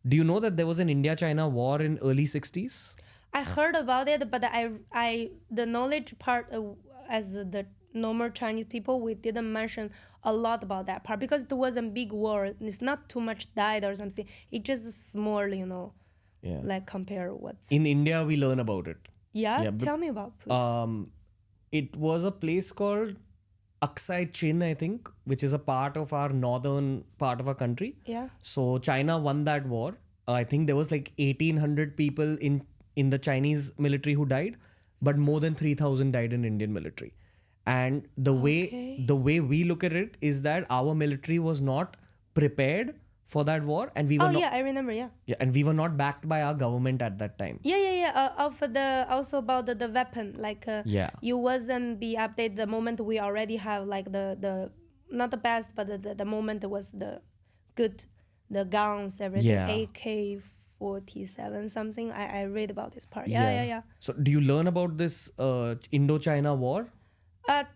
Do you know that there was an India-China war in early 60s? I heard about it, but the knowledge part as the normal Chinese people, we didn't mention a lot about that part because it was a big war. It's not too much died or something. It just small, like compare what's... In India, we learn about it. Yeah, tell me about, please. It was a place called Aksai Chin, I think, which is a part of our northern part of our country. Yeah. So China won that war. I think there was like 1,800 people in the Chinese military who died, but more than 3,000 died in Indian military. And the way we look at it is that our military was not prepared for that war, and we were I remember, yeah, and we were not backed by our government at that time. Also about the weapon, like you wasn't be updated the moment we already have like the not the best, but the moment was the good, the guns, everything, AK-47 something. I read about this part. Yeah. So do you learn about this Indo-China war?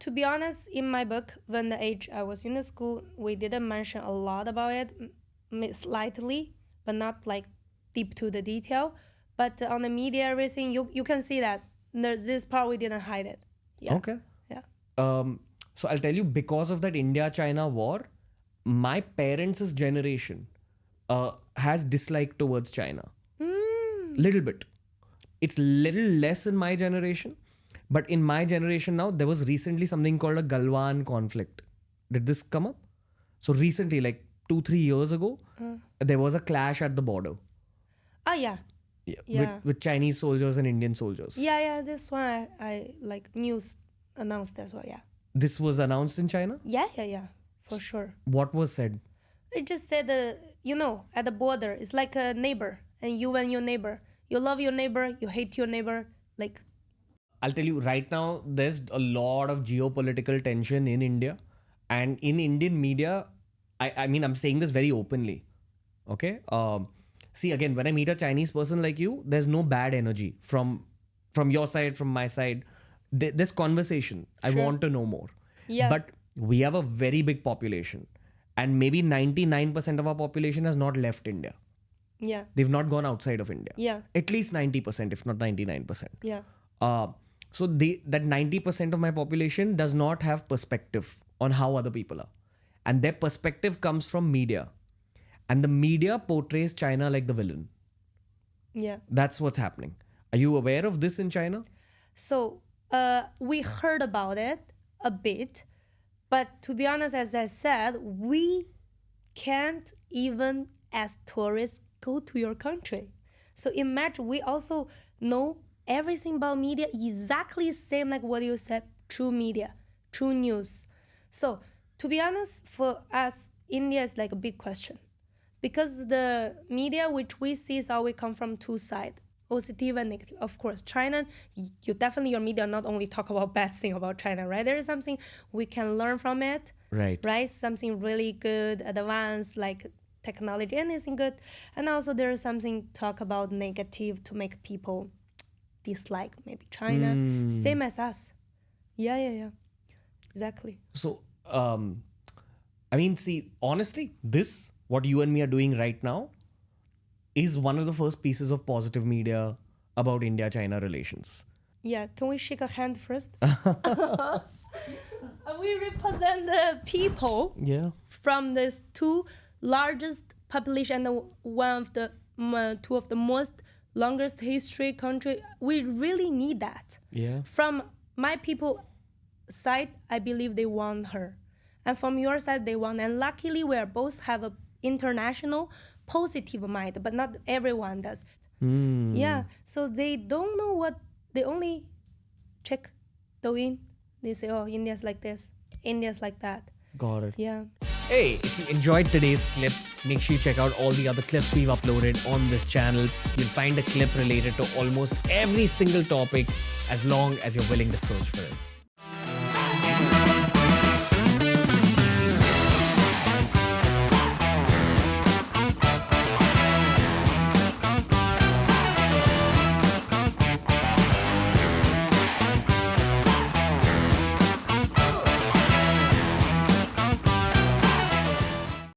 To be honest, in my book, when the age I was in the school, we didn't mention a lot about it, slightly, but not like deep to the detail. But on the media, everything, you can see that this part we didn't hide it. Yeah. Okay. Yeah. So I'll tell you, because of that India-China war, my parents' generation has dislike towards China. Little bit. It's little less in my generation. But in my generation now, there was recently something called a Galwan conflict. Did this come up? So recently, like 2-3 years ago, there was a clash at the border. Oh, yeah. With Chinese soldiers and Indian soldiers. Yeah. This one I like news announced as well, yeah. This was announced in China? Yeah. For sure. What was said? It just said, at the border, it's like a neighbor. And you and your neighbor. You love your neighbor, you hate your neighbor. Like... I'll tell you right now, there's a lot of geopolitical tension in India. And in Indian media, I mean, I'm saying this very openly. Okay? See, again, when I meet a Chinese person like you, there's no bad energy from your side, from my side. There's conversation. Sure. I want to know more. Yeah. But we have a very big population. And maybe 99% of our population has not left India. Yeah. They've not gone outside of India. Yeah. At least 90%, if not 99%. Yeah. So that 90% of my population does not have perspective on how other people are. And their perspective comes from media. And the media portrays China like the villain. Yeah. That's what's happening. Are you aware of this in China? So we heard about it a bit. But to be honest, as I said, we can't even as tourists go to your country. So imagine we also know everything about media exactly same like what you said, true media, true news. So to be honest, for us, India is like a big question. Because the media which we see is always come from two sides, positive and negative. Of course, China, your media not only talk about bad thing about China, right? There is something we can learn from it. Right? Something really good, advanced, like technology, anything good. And also there is something talk about negative to make people dislike maybe China. Same as us. Yeah. Exactly. So, I mean, see, honestly, what you and me are doing right now, is one of the first pieces of positive media about India-China relations. Yeah, can we shake a hand first? We represent the people from these two largest population and one of the two of the most longest history country. We really need that. Yeah. From my people side, I believe they want her. And from your side, they want. And luckily, we are both have a international positive mind, but not everyone does. Yeah, so they don't know what, they only check Douyin. They say, oh, India's like this, India's like that. Got it. Yeah. Hey, if you enjoyed today's clip, make sure you check out all the other clips we've uploaded on this channel. You'll find a clip related to almost every single topic as long as you're willing to search for it.